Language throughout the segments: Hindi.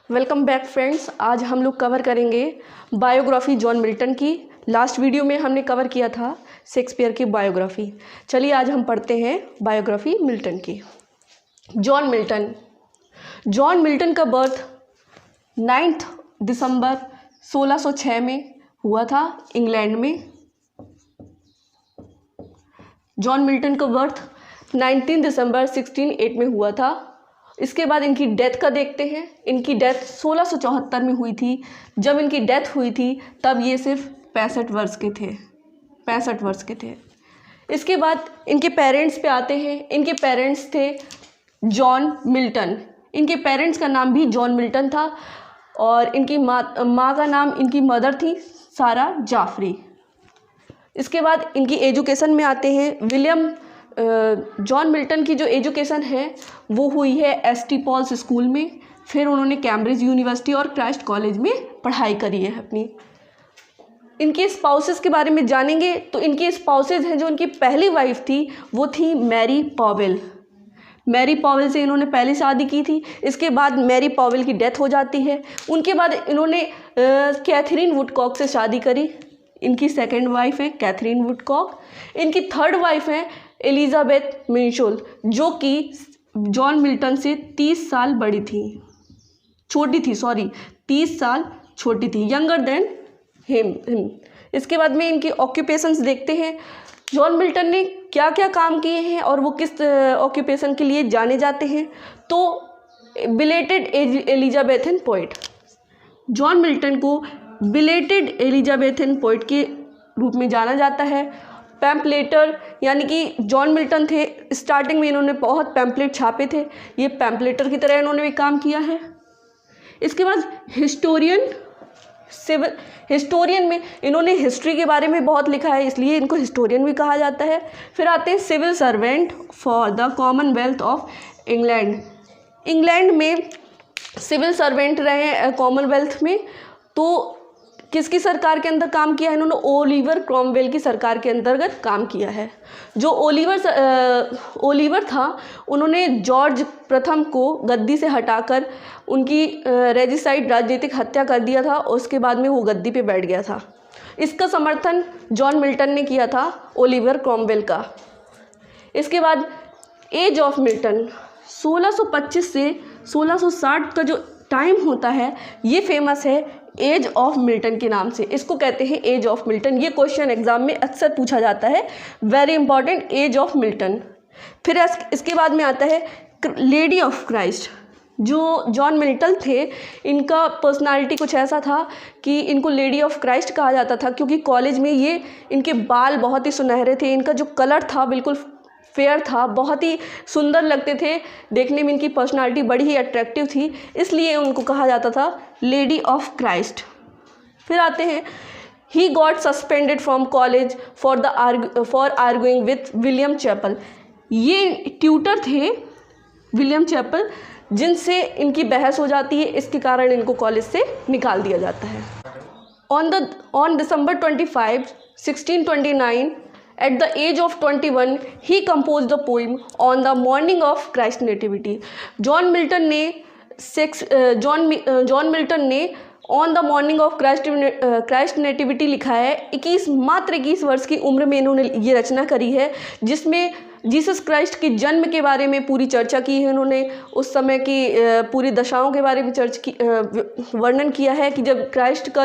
Welcome back friends. आज हम लोग कवर करेंगे बायोग्राफी जॉन मिल्टन की। लास्ट वीडियो में हमने कवर किया था शेक्सपियर की बायोग्राफी। चलिए आज हम पढ़ते हैं बायोग्राफी मिल्टन की। जॉन मिल्टन का बर्थ 9 दिसंबर 1606 में हुआ था इंग्लैंड में। जॉन मिल्टन का बर्थ 19 दिसंबर 1608 में हुआ था। इसके बाद इनकी डेथ का देखते हैं। इनकी डेथ 1674 में हुई थी। जब इनकी डेथ हुई थी तब ये सिर्फ 65 वर्ष के थे। इसके बाद इनके पेरेंट्स पे आते हैं। इनके पेरेंट्स थे जॉन मिल्टन। इनके पेरेंट्स का नाम भी जॉन मिल्टन था और इनकी माँ का नाम, इनकी मदर थी सारा जाफरी। इसके बाद इनकी एजुकेशन में आते हैं। जॉन मिल्टन की जो एजुकेशन है वो हुई है एसटी पॉल्स स्कूल में। फिर उन्होंने कैम्ब्रिज यूनिवर्सिटी और क्राइस्ट कॉलेज में पढ़ाई करी है अपनी। इनके स्पाउसेस के बारे में जानेंगे तो इनके स्पाउसेस हैं, जो इनकी पहली वाइफ थी वो थी मैरी पॉवेल से इन्होंने पहले शादी की थी। इसके बाद मैरी पॉवेल की डेथ हो जाती है। उनके बाद इन्होंने कैथरीन वुडकॉक से शादी करी। इनकी सेकंड वाइफ है कैथरीन वुडकॉक। इनकी थर्ड वाइफ है एलिजाबेथ मिंशोल, जो कि जॉन मिल्टन से 30 साल छोटी थी, यंगर देन हिम। इसके बाद में इनकी ऑक्यूपेशंस देखते हैं। जॉन मिल्टन ने क्या क्या काम किए हैं और वो किस ऑक्यूपेशन के लिए जाने जाते हैं। तो belated Elizabethan poet, John Milton को बिलेटेड एलिजाबेथन पोइट के रूप में जाना जाता है। पैम्पलेटर, यानी कि जॉन मिल्टन थे, स्टार्टिंग में इन्होंने बहुत पैम्पलेट छापे थे। ये पैम्पलेटर की तरह इन्होंने भी काम किया है। इसके बाद हिस्टोरियन में इन्होंने हिस्ट्री के बारे में बहुत लिखा है, इसलिए इनको हिस्टोरियन भी कहा जाता है। फिर आते हैं civil servant for the Commonwealth of England में सिविल सर्वेंट रहे कॉमनवेल्थ में। तो किसकी सरकार के अंदर काम किया है इन्होंने? ओलिवर क्रॉमवेल की सरकार के अंतर्गत काम किया है। जो ओलिवर था, उन्होंने जॉर्ज प्रथम को गद्दी से हटाकर उनकी रेजिसाइड राजनीतिक हत्या कर दिया था। उसके बाद में वो गद्दी पे बैठ गया था। इसका समर्थन जॉन मिल्टन ने किया था, ओलिवर क्रॉमवेल का। इसके बाद एज ऑफ मिल्टन 1625 से 1660 का जो टाइम होता है ये फेमस है एज ऑफ मिल्टन के नाम से। इसको कहते हैं एज ऑफ मिल्टन। ये क्वेश्चन एग्जाम में अक्सर पूछा जाता है, very important, age of Milton. फिर इसके बाद में आता है लेडी ऑफ क्राइस्ट। जो जॉन मिल्टन थे, इनका पर्सनालिटी कुछ ऐसा था कि इनको लेडी ऑफ क्राइस्ट कहा जाता था, क्योंकि कॉलेज में इनके बाल बहुत ही सुनहरे थे। इनका जो कलर था बिल्कुल फेयर था, बहुत ही सुंदर लगते थे देखने में। इनकी पर्सनालिटी बड़ी ही अट्रैक्टिव थी, इसलिए उनको कहा जाता था लेडी ऑफ क्राइस्ट। फिर आते हैं he got suspended from college for arguing with William Chappell. ये ट्यूटर थे विलियम चैपल, जिनसे इनकी बहस हो जाती है। इसके कारण इनको कॉलेज से निकाल दिया जाता है। On December 25, 1629, at the age of 21, he composed the poem on the morning of Christ Nativity. John Milton ने on the morning of Christ nativity लिखा है। 21 वर्ष की उम्र में इन्होंने ये रचना करी है, जिसमें जीसस क्राइस्ट के जन्म के बारे में पूरी चर्चा की है। उन्होंने उस समय की पूरी दशाओं के बारे में वर्णन किया है कि जब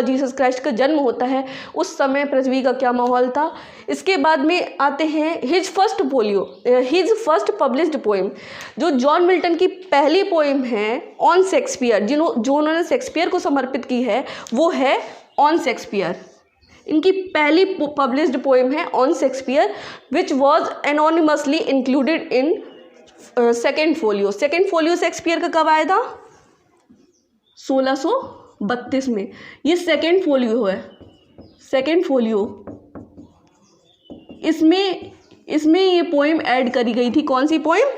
जीसस क्राइस्ट का जन्म होता है उस समय पृथ्वी का क्या माहौल था। इसके बाद में आते हैं हिज फर्स्ट पब्लिश्ड पोएम। जो जॉन मिल्टन की पहली पोएम है ऑन शेक्सपियर, जो उन्होंने शेक्सपियर को समर्पित की है, वो है ऑन शेक्सपियर। इनकी पहली पब्लिश्ड पोएम है on Shakespeare, which was anonymously included in second folio. Second folio Shakespeare का कब आया था? 1632 में। ये सेकेंड फोलियो इसमें ये पोएम ऐड करी गई थी। कौन सी पोएम?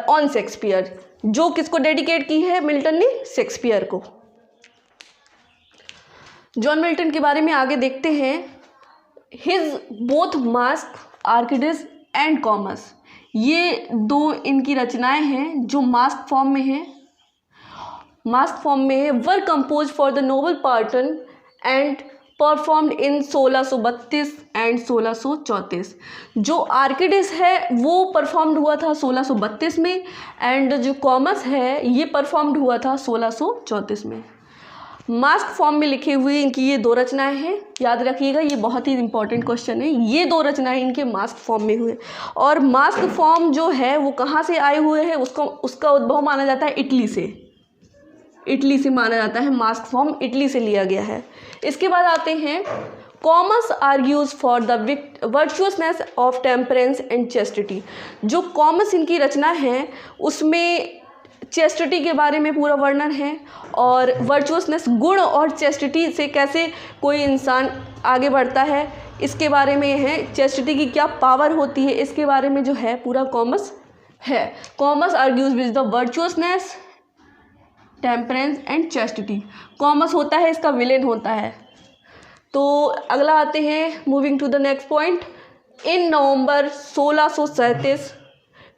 On Shakespeare. जो किसको डेडिकेट की है मिल्टन ने? शेक्सपियर को। जॉन मिल्टन के बारे में आगे देखते हैं। His both mask, orchids and commerce, ये दो इनकी रचनाएं हैं जो मास्क फॉर्म में हैं। मास्क फॉर्म में है, were composed for the noble patron and performed in 1632 and 1634। जो आर्किडिस है वो परफॉर्म्ड हुआ था 1632 में, एंड जो कॉमस है ये परफॉर्म्ड हुआ था 1634 में। मास्क फॉर्म में लिखे हुए इनकी ये 2 रचनाएं हैं, याद रखिएगा ये बहुत ही इंपॉर्टेंट क्वेश्चन है। ये 2 रचनाएं इनके मास्क फॉर्म में हुए, और मास्क फॉर्म जो है वो कहाँ से आए हुए हैं, उसका उद्भव माना जाता है इटली से माना जाता है। मास्क फॉर्म इटली से लिया गया है। इसके बाद आते हैं Comus argues for the virtuousness of temperance and chastity. जो कॉमस इनकी रचना है उसमें चेस्टिटी के बारे में पूरा वर्णन है, और वर्चुअसनेस गुण और चेस्टिटी से कैसे कोई इंसान आगे बढ़ता है इसके बारे में है। चेस्टिटी की क्या पावर होती है इसके बारे में जो है पूरा कॉमस है। Comus argues with the virtuousness, temperance and chastity. Comus होता है इसका विलेन होता है। तो अगला आते हैं, moving to the next point. In November 1637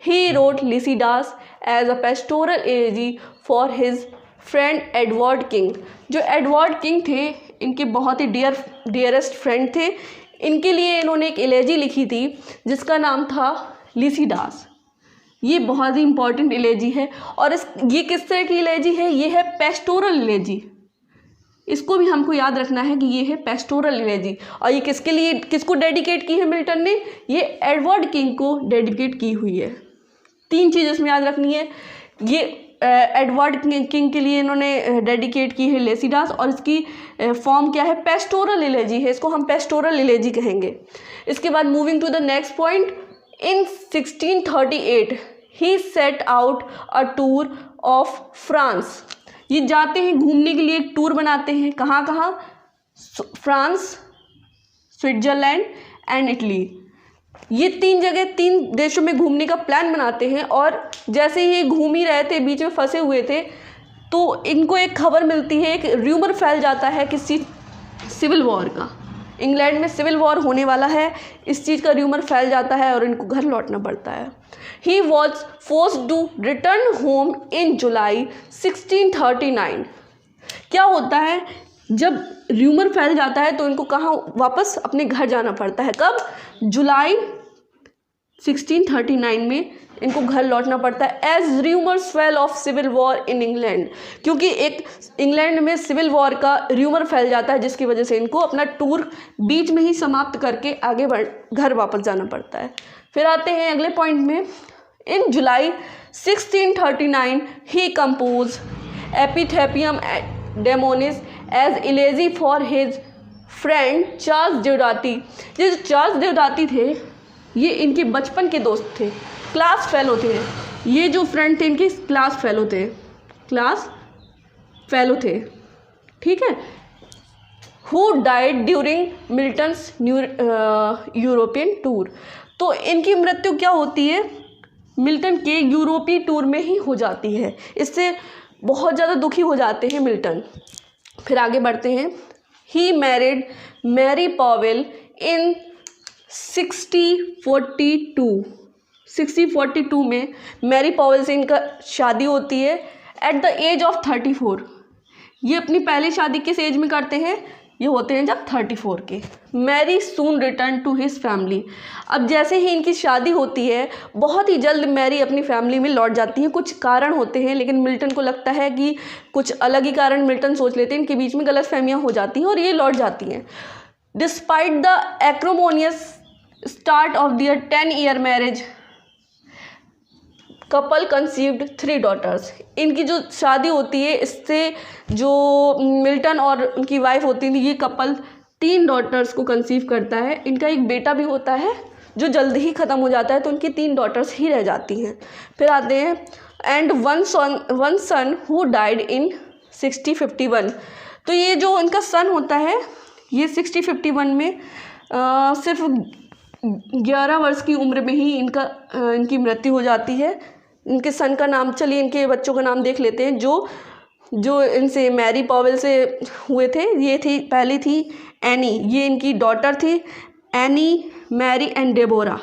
he wrote Lycidas as a pastoral elegy for his friend Edward King. जो एडवर्ड किंग थे इनके बहुत ही डियरेस्ट फ्रेंड थे, इनके लिए इन्होंने एक एलेजी लिखी थी जिसका नाम था लिसिडास। ये बहुत ही इंपॉर्टेंट इलेजी है, और ये किस तरह की इलेजी है, ये है पेस्टोरल इलेजी। इसको भी हमको याद रखना है कि ये है पेस्टोरल इलेजी। और ये किसको डेडिकेट की है मिल्टन ने, ये एडवर्ड किंग को डेडिकेट की हुई है। 3 चीज़ इसमें याद रखनी है, ये एडवर्ड किंग के लिए इन्होंने डेडिकेट की है लिसिडास, और इसकी फॉर्म क्या है, पेस्टोरल इलेजी है, इसको हम पेस्टोरल इलेजी कहेंगे। इसके बाद moving to the next point, in 1638 he set out a tour of France. ये जाते हैं घूमने के लिए, एक टूर बनाते हैं, कहाँ कहाँ, फ्रांस, स्विट्जरलैंड एंड इटली। ये 3 जगह 3 देशों में घूमने का प्लान बनाते हैं, और जैसे ही ये घूम ही रहे थे, बीच में फंसे हुए थे, तो इनको एक खबर मिलती है, एक र्यूमर फैल जाता है किसी सिविल वॉर का। इंग्लैंड में सिविल वॉर होने वाला है, इस चीज़ का र्यूमर फैल जाता है और इनको घर लौटना पड़ता है। He was forced to return home in July 1639। क्या होता है, जब र्यूमर फैल जाता है तो इनको कहाँ वापस अपने घर जाना पड़ता है, कब, जुलाई 1639 में इनको घर लौटना पड़ता है। As rumours fell of civil war in England, क्योंकि एक इंग्लैंड में सिविल वॉर का र्यूमर फैल जाता है, जिसकी वजह से इनको अपना टूर बीच में ही समाप्त करके आगे घर वापस जाना पड़ता है। फिर आते हैं अगले पॉइंट में। In July 1639 he composed Epitaphium Damonis as elegy for his friend Charles Diodati. ये जो चार्ल्स देवदाती थे ये इनके बचपन के दोस्त थे, क्लास फेलो थे। ये जो फ्रेंड थे इनके क्लास फेलो थे, ठीक है। Who died during Milton's European tour. तो इनकी मृत्यु क्या होती है, मिल्टन के यूरोपीय टूर में ही हो जाती है। इससे बहुत ज़्यादा दुखी हो जाते हैं मिल्टन। फिर आगे बढ़ते हैं। ही मैरिड मैरी पॉवेल इन 1642 में मैरी पॉवेल से इनका शादी होती है एट द एज ऑफ 34। ये अपनी पहली शादी किस एज में करते हैं, ये होते हैं जब 34 के। Mary soon return to his family. अब जैसे ही इनकी शादी होती है बहुत ही जल्द मैरी अपनी फैमिली में लौट जाती हैं। कुछ कारण होते हैं लेकिन मिल्टन को लगता है कि कुछ अलग ही कारण मिल्टन सोच लेते हैं, इनके बीच में गलतफहमियां हो जाती हैं और ये लौट जाती हैं। Despite the acrimonious start of their 10-year marriage couple conceived 3 daughters। इनकी जो शादी होती है इससे जो मिल्टन और उनकी वाइफ होती थी ये कपल 3 daughters को कंसीव करता है। इनका एक बेटा भी होता है जो जल्द ही ख़त्म हो जाता है, तो उनकी 3 daughters ही रह जाती हैं। फिर आते हैं and one son who died in 1651। तो ये जो इनका सन होता है ये 1651 में सिर्फ 11 वर्ष की उम्र में ही इनकी मृत्यु हो जाती है। इनके सन का नाम, चलिए इनके बच्चों का नाम देख लेते हैं जो इनसे मैरी पॉवेल से हुए थे। ये पहली थी एनी, ये इनकी डॉटर थी Anne, Mary and Deborah.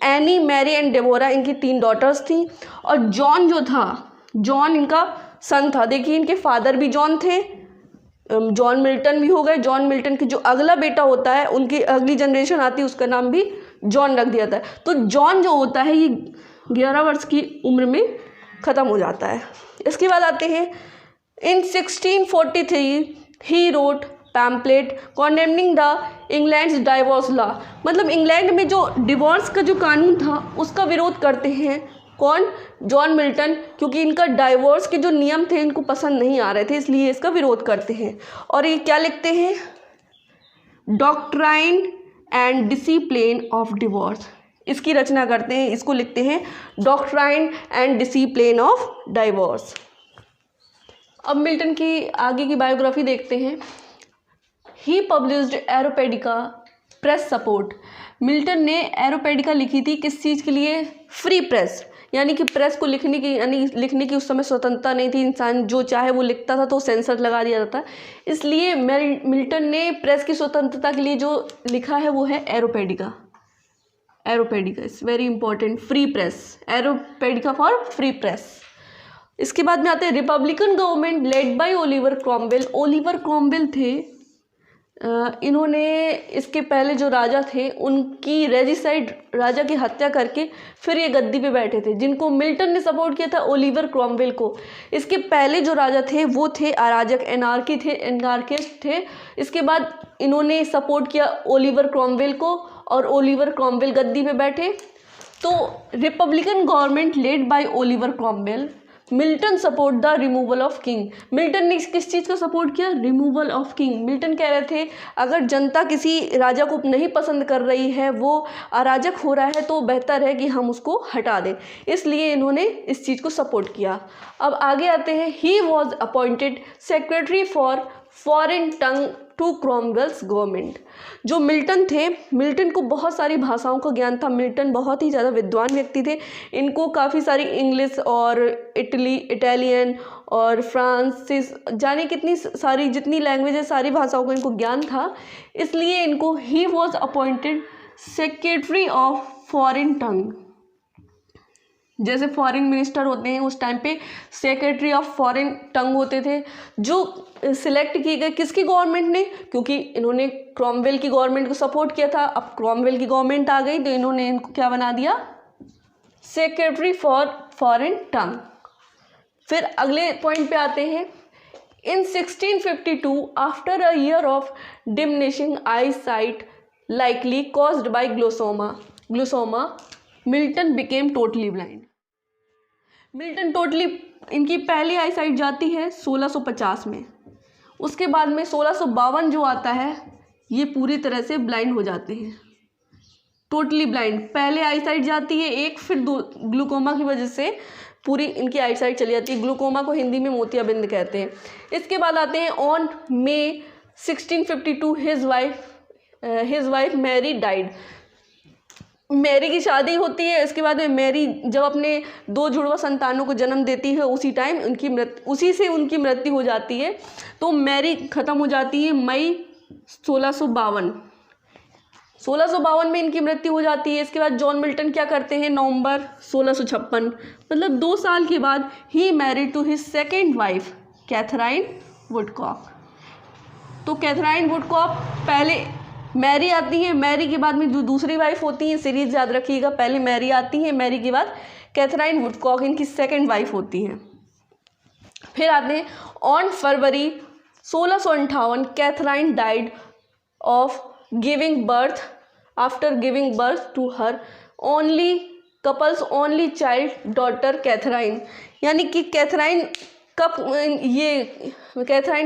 Anne, Mary and Deborah इनकी 3 daughters थी। और जॉन जो था, जॉन इनका सन था। देखिए इनके फादर भी जॉन थे, जॉन मिल्टन भी हो गए। जॉन मिल्टन के जो अगला बेटा होता है, उनकी अगली जनरेशन आती है, उसका नाम भी जॉन रख दिया जाता है। तो जॉन जो होता है ये 11 वर्ष की उम्र में ख़त्म हो जाता है। इसके बाद आते हैं in 1643 he wrote pamphlet condemning the England's divorce law. मतलब इंग्लैंड में जो डिवोर्स का जो कानून था उसका विरोध करते हैं कौन? जॉन मिल्टन, क्योंकि इनका डाइवोर्स के जो नियम थे इनको पसंद नहीं आ रहे थे, इसलिए इसका विरोध करते हैं। और ये क्या लिखते हैं? Doctrine and discipline of divorce, इसकी रचना करते हैं। इसको लिखते हैं doctrine and discipline of divorce. अब मिल्टन की आगे की बायोग्राफी देखते हैं। ही पब्लिश्ड एरोपेडिका प्रेस सपोर्ट। मिल्टन ने एरोपेडिका लिखी थी किस चीज़ के लिए? फ्री प्रेस, यानी कि प्रेस को लिखने की उस समय स्वतंत्रता नहीं थी। इंसान जो चाहे वो लिखता था तो सेंसर लगा दिया जाता। इसलिए मिल्टन ने प्रेस की स्वतंत्रता के लिए जो लिखा है वो है Areopagitica. Areopagitica is very important. Free press, Areopagitica for free press. इसके बाद में आते हैं republican government led by Oliver Cromwell. Oliver Cromwell थे, इन्होंने इसके पहले जो राजा थे उनकी रेजिसाइड राजा की हत्या करके फिर ये गद्दी पे बैठे थे, जिनको मिल्टन ने सपोर्ट किया था ओलिवर क्रॉमवेल को। इसके पहले जो राजा थे वो थे अराजक, एनार्किस्ट थे। इसके बाद इन्होंने सपोर्ट किया ओलिवर क्रॉमवेल को और ओलिवर क्रॉमवेल गद्दी पे बैठे। तो Republican government led by Oliver Cromwell, Milton support the removal of king. Milton ने किस चीज़ का सपोर्ट किया? Removal of king. मिल्टन कह रहे थे अगर जनता किसी राजा को नहीं पसंद कर रही है, वो अराजक हो रहा है, तो बेहतर है कि हम उसको हटा दें, इसलिए इन्होंने इस चीज़ को सपोर्ट किया। अब आगे आते हैं। He was appointed secretary for foreign tongue to Cromwell's government. जो मिल्टन थे, मिल्टन को बहुत सारी भाषाओं का ज्ञान था। मिल्टन बहुत ही ज़्यादा विद्वान व्यक्ति थे। इनको काफ़ी सारी इंग्लिश और इटालियन और फ्रांसीस, जाने कितनी सारी जितनी लैंग्वेज है सारी भाषाओं का इनको ज्ञान था। इसलिए इनको he was appointed secretary of foreign tongue. जैसे फॉरेन मिनिस्टर होते हैं उस टाइम पे सेक्रेटरी ऑफ फॉरेन टंग होते थे, जो सिलेक्ट किए गए किसकी गवर्नमेंट ने? क्योंकि इन्होंने क्रॉमवेल की गवर्नमेंट को सपोर्ट किया था। अब क्रॉमवेल की गवर्नमेंट आ गई तो इन्होंने इनको क्या बना दिया? सेक्रेटरी फॉर फॉरेन टंग। फिर अगले पॉइंट पे आते हैं। इन 1652 after a year of diminishing I site likely caused by glaucoma Milton became totally blind. Milton इनकी पहली आई साइट जाती है 1650 में। उसके बाद में 1652 जो आता है ये पूरी तरह से ब्लाइंड हो जाते हैं, टोटली ब्लाइंड। पहले आई साइट जाती है एक, फिर ग्लूकोमा की वजह से पूरी इनकी आई साइट चली जाती है। ग्लूकोमा को हिंदी में मोतियाबिंद कहते हैं। इसके बाद आते हैं on May 1652 his wife Mary died. Mary की शादी होती है। इसके बाद में मैरी जब अपने 2 जुड़वा संतानों को जन्म देती है उसी से उनकी मृत्यु हो जाती है। तो मैरी ख़त्म हो जाती है मई 1652 में इनकी मृत्यु हो जाती है। इसके बाद जॉन मिल्टन क्या करते हैं? नवंबर 1656, मतलब 2 साल के बाद he married to his second wife Katherine Woodcock. तो कैथराइन वुडकॉक, पहले मैरी आती है, मैरी के बाद में जो दूसरी वाइफ होती है, सीरीज याद रखिएगा, पहले मैरी आती है, मैरी के बाद कैथराइन वुडकॉक इनकी सेकेंड वाइफ होती हैं। फिर आते हैं on February 1658 Katherine died of giving birth after giving birth to her only child daughter Katherine. यानी कि कैथराइन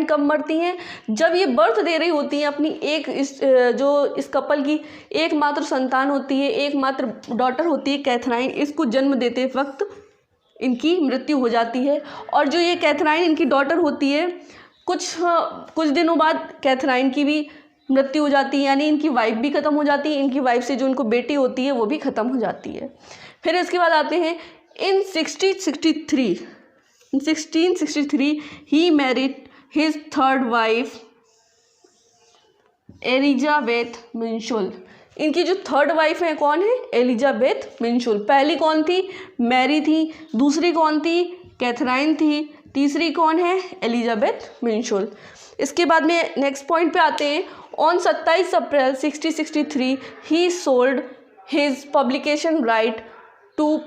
कब मरती हैं? जब ये बर्थ दे रही होती हैं अपनी इस कपल की एकमात्र संतान होती है, एकमात्र डॉटर होती है कैथराइन। इसको जन्म देते वक्त इनकी मृत्यु हो जाती है। और जो ये कैथराइन इनकी डॉटर होती है, कुछ दिनों बाद कैथराइन की भी मृत्यु हो जाती है, यानी इनकी वाइफ भी ख़त्म हो जाती है। इनकी वाइफ से जो इनको बेटी होती है वो भी ख़त्म हो जाती है। फिर इसके बाद आते हैं in 1663 he married his third wife Elizabeth Minshull. इनकी जो थर्ड वाइफ है कौन है? Elizabeth Minshull. पहली कौन थी? मैरी थी। दूसरी कौन थी? कैथराइन थी। तीसरी कौन है? एलिजाबेथ मिंशोल। इसके बाद में नेक्स्ट पॉइंट पे आते हैं। On 27 April 1663 he sold his publication right two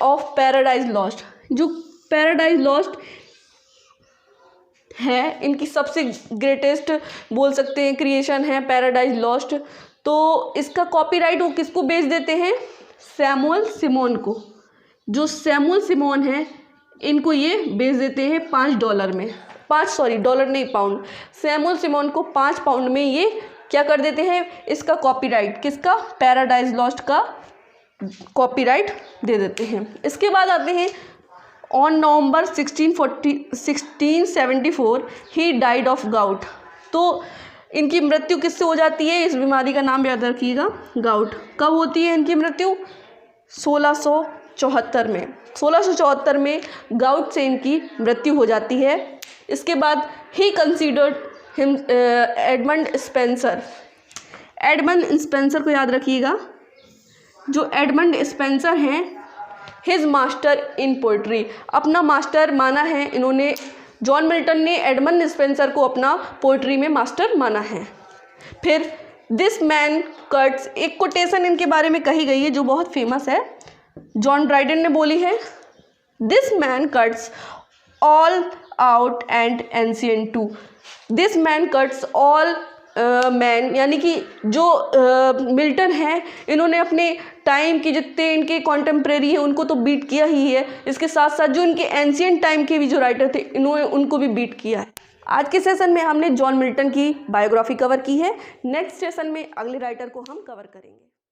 of paradise lost. जो पैराडाइज लॉस्ट है, इनकी सबसे ग्रेटेस्ट बोल सकते हैं क्रिएशन है पैराडाइज लॉस्ट। तो इसका कॉपीराइट वो किसको बेच देते हैं? सैमुअल सिमोन को। जो सैमुअल सिमोन है इनको ये बेच देते हैं $5 में, डॉलर नहीं, पाउंड। सैमुअल सिमोन को 5 पाउंड में ये क्या कर देते हैं? इसका कॉपीराइट, किसका? पैराडाइज लॉस्ट का कॉपीराइट दे देते हैं। इसके बाद आते हैं on November 1674 he died of gout. तो इनकी मृत्यु किससे हो जाती है? इस बीमारी का नाम याद रखिएगा, गाउट। कब होती है इनकी मृत्यु? 1674 में। 1674 में गाउट से इनकी मृत्यु हो जाती है। इसके बाद he considered him Edmund Spenser. Edmund Spenser को याद रखिएगा। जो एडमंड स्पेंसर हैं, हिज मास्टर इन पोइट्री, अपना मास्टर माना है इन्होंने। जॉन मिल्टन ने एडमंड स्पेंसर को अपना पोइट्री में मास्टर माना है। फिर दिस मैन कट्स, एक कोटेशन इनके बारे में कही गई है जो बहुत फेमस है, जॉन ड्राइडन ने बोली है, this man cuts all out and ancient too. This man cuts all man, यानी कि जो मिल्टन है इन्होंने अपने टाइम के जितने इनके कॉन्टेम्प्रेरी हैं उनको तो बीट किया ही है, इसके साथ साथ जो इनके एंशिएंट टाइम के भी जो राइटर थे इन्होंने उनको भी बीट किया है। आज के सेशन में हमने जॉन मिल्टन की बायोग्राफी कवर की है। नेक्स्ट सेशन में अगले राइटर को हम कवर करेंगे।